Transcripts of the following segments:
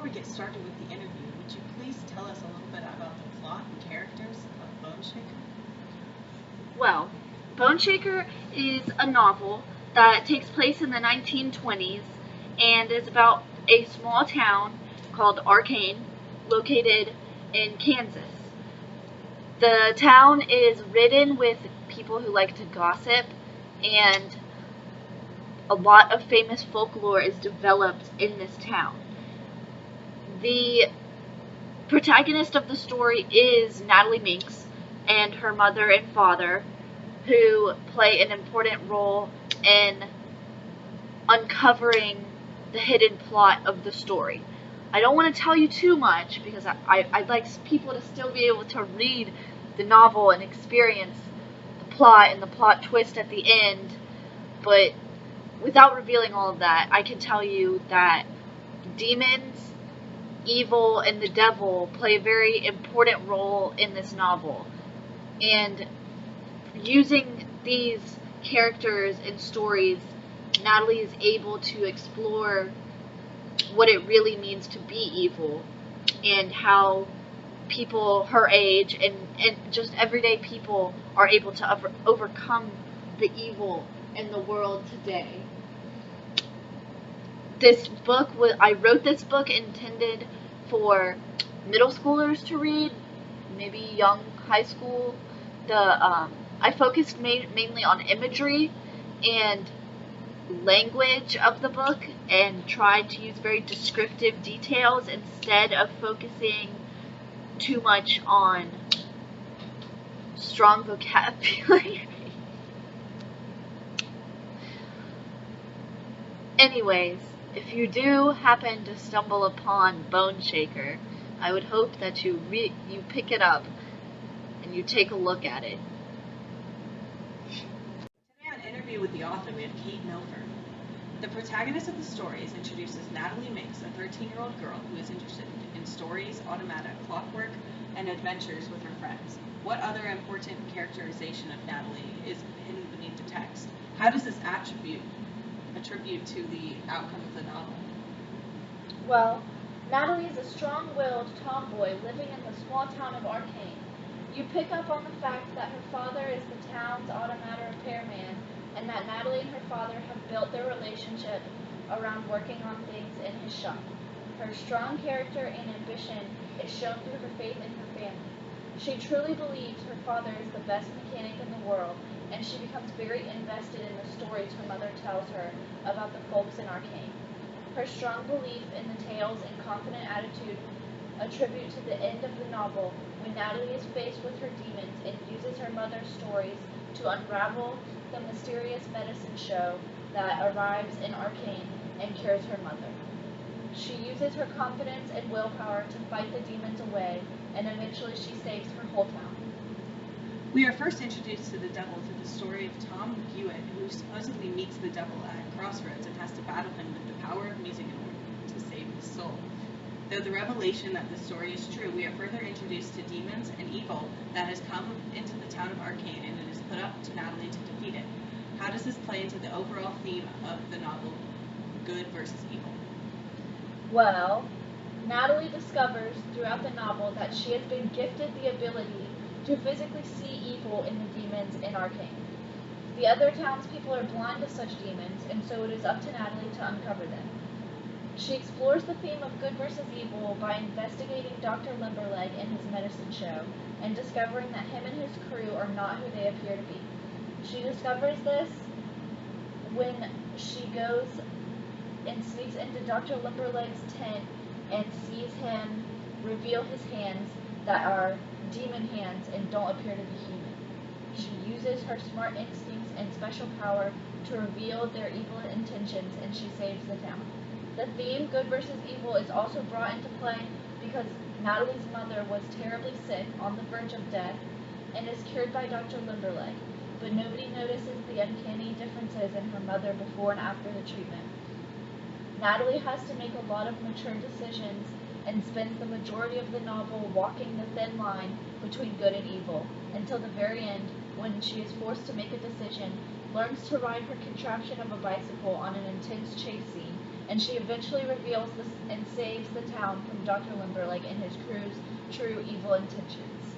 we get started with the interview, would you please tell us a little bit about the plot and characters of Bone Shaker? Well, Bone Shaker is a novel that takes place in the 1920s and is about a small town called Arcane, located in Kansas. The town is ridden with people who like to gossip, and a lot of famous folklore is developed in this town. The protagonist of the story is Natalie Minks and her mother and father, who play an important role in uncovering the hidden plot of the story. I don't want to tell you too much because I'd like people to still be able to read the novel and experience the plot and the plot twist at the end, but without revealing all of that, I can tell you that demons, evil, and the devil play a very important role in this novel. And using these characters and stories, Natalie is able to explore what it really means to be evil and how people her age and just everyday people are able to overcome the evil in the world today. I wrote this book intended for middle schoolers to read, maybe young high school. I focused mainly on imagery and language of the book and tried to use very descriptive details instead of focusing too much on strong vocabulary. Anyways, if you do happen to stumble upon Bone Shaker, I would hope that you pick it up and you take a look at it. Today on Interview with the Author, we have Kate Milford. The protagonist of the story is introduced as Natalie Minks, a 13-year-old girl who is interested in stories, automata, clockwork, and adventures with her friends. What other important characterization of Natalie is hidden beneath the text? How does this attribute to the outcome of the novel? Well, Natalie is a strong-willed tomboy living in the small town of Arcane. You pick up on the fact that her father is the town's automata repairman, and that Natalie and her father have built their relationship around working on things in his shop. Her strong character and ambition is shown through her faith in her family. She truly believes her father is the best mechanic in the world, and she becomes very invested in the stories her mother tells her about the folks in Arcane. Her strong belief in the tales and confident attitude attribute to the end of the novel when Natalie is faced with her demons and uses her mother's stories to unravel the mysterious medicine show that arrives in Arcane and cures her mother. She uses her confidence and willpower to fight the demons away, and eventually she saves her whole town. We are first introduced to the devil through the story of Tom Hewitt, who supposedly meets the devil at a crossroads and has to battle him with the power of music in order to save his soul. Though the revelation that this story is true, we are further introduced to demons and evil that has come into the town of Arcane, and it is put up to Natalie to defeat it. How does this play into the overall theme of the novel, good versus evil? Well, Natalie discovers throughout the novel that she has been gifted the ability to physically see evil in the demons in Arcane. The other townspeople are blind to such demons, and so it is up to Natalie to uncover them. She explores the theme of good versus evil by investigating Dr. Limberleg and his medicine show, and discovering that him and his crew are not who they appear to be. She discovers this when she goes and sneaks into Dr. Limberleg's tent and sees him reveal his hands that are demon hands and don't appear to be human. She uses her smart instincts and special power to reveal their evil intentions, and she saves the town. The theme, good versus evil, is also brought into play because Natalie's mother was terribly sick, on the verge of death, and is cured by Dr. Limberleg, but nobody notices the uncanny differences in her mother before and after the treatment. Natalie has to make a lot of mature decisions and spends the majority of the novel walking the thin line between good and evil, until the very end, when she is forced to make a decision, learns to ride her contraption of a bicycle on an intense chase scene, and she eventually reveals this and saves the town from Dr. Limberleg and his crew's true evil intentions.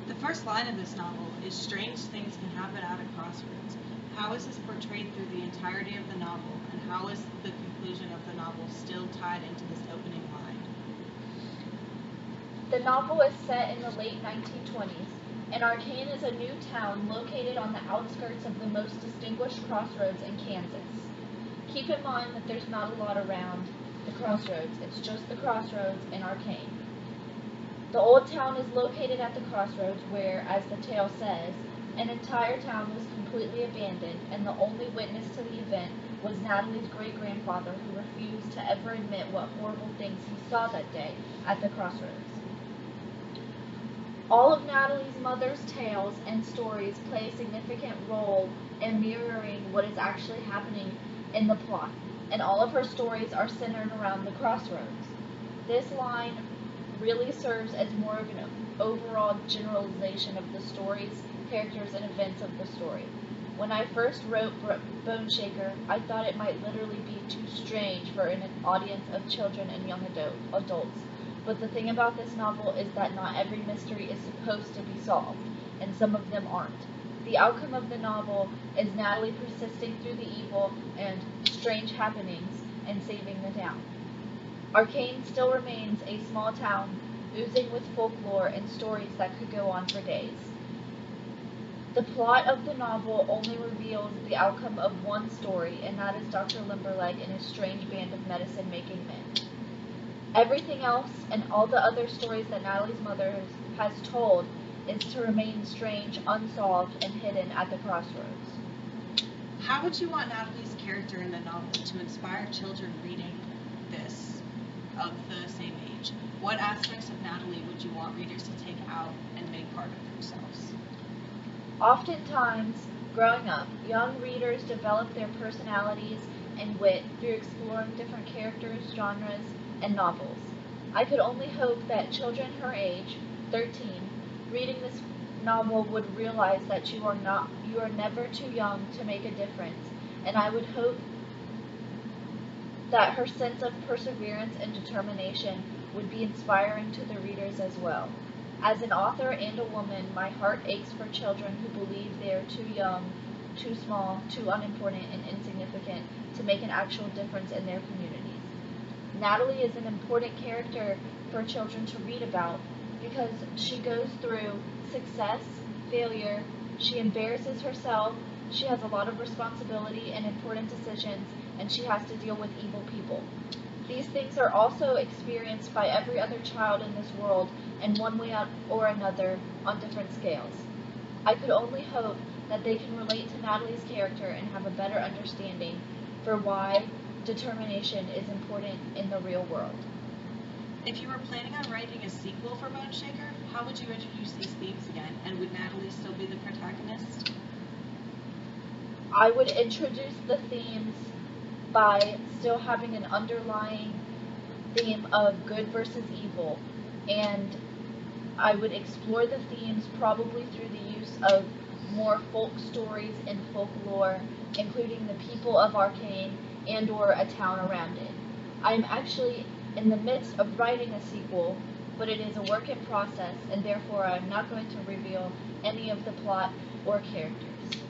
The first line of this novel is "Strange things can happen at a crossroads." How is this portrayed through the entirety of the novel, and how is the conclusion of the novel still tied into this opening line? The novel is set in the late 1920s, and Arcane is a new town located on the outskirts of the most distinguished crossroads in Kansas. Keep in mind that there's not a lot around the crossroads, it's just the crossroads in Arcane. The old town is located at the crossroads where, as the tale says, an entire town was completely abandoned, and the only witness to the event was Natalie's great-grandfather, who refused to ever admit what horrible things he saw that day at the crossroads. All of Natalie's mother's tales and stories play a significant role in mirroring what is actually happening in the plot, and all of her stories are centered around the crossroads. This line really serves as more of an overall generalization of the stories, characters, and events of the story. When I first wrote Bone Shaker, I thought it might literally be too strange for an audience of children and young adults. But the thing about this novel is that not every mystery is supposed to be solved, and some of them aren't. The outcome of the novel is Natalie persisting through the evil and strange happenings and saving the town. Arcane still remains a small town, oozing with folklore and stories that could go on for days. The plot of the novel only reveals the outcome of one story, and that is Dr. Limberleg and his strange band of medicine-making men. Everything else and all the other stories that Natalie's mother has told is to remain strange, unsolved, and hidden at the crossroads. How would you want Natalie's character in the novel to inspire children reading this of the same age? What aspects of Natalie would you want readers to take out and make part of themselves? Oftentimes, growing up, young readers develop their personalities and wit through exploring different characters, genres, and novels. I could only hope that children her age, 13, reading this novel would realize that you are never too young to make a difference, and I would hope that her sense of perseverance and determination would be inspiring to the readers as well. As an author and a woman, my heart aches for children who believe they are too young, too small, too unimportant, and insignificant to make an actual difference in their communities. Natalie is an important character for children to read about because she goes through success, failure, she embarrasses herself, she has a lot of responsibility and important decisions, and she has to deal with evil people. These things are also experienced by every other child in this world in one way or another on different scales. I could only hope that they can relate to Natalie's character and have a better understanding for why determination is important in the real world. If you were planning on writing a sequel for Bone Shaker, how would you introduce these themes again, and would Natalie still be the protagonist? I would introduce the themes by still having an underlying theme of good versus evil, and I would explore the themes probably through the use of more folk stories and folklore, including the people of Arcane and or a town around it. I am actually in the midst of writing a sequel, but it is a work in process, and therefore I am not going to reveal any of the plot or characters.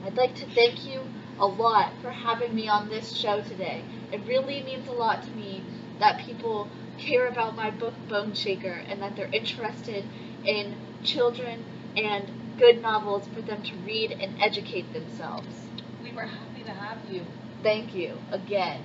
I'd like to thank you a lot for having me on this show today. It really means a lot to me that people care about my book Bone Shaker and that they're interested in children and good novels for them to read and educate themselves. We were happy to have you. Thank you again.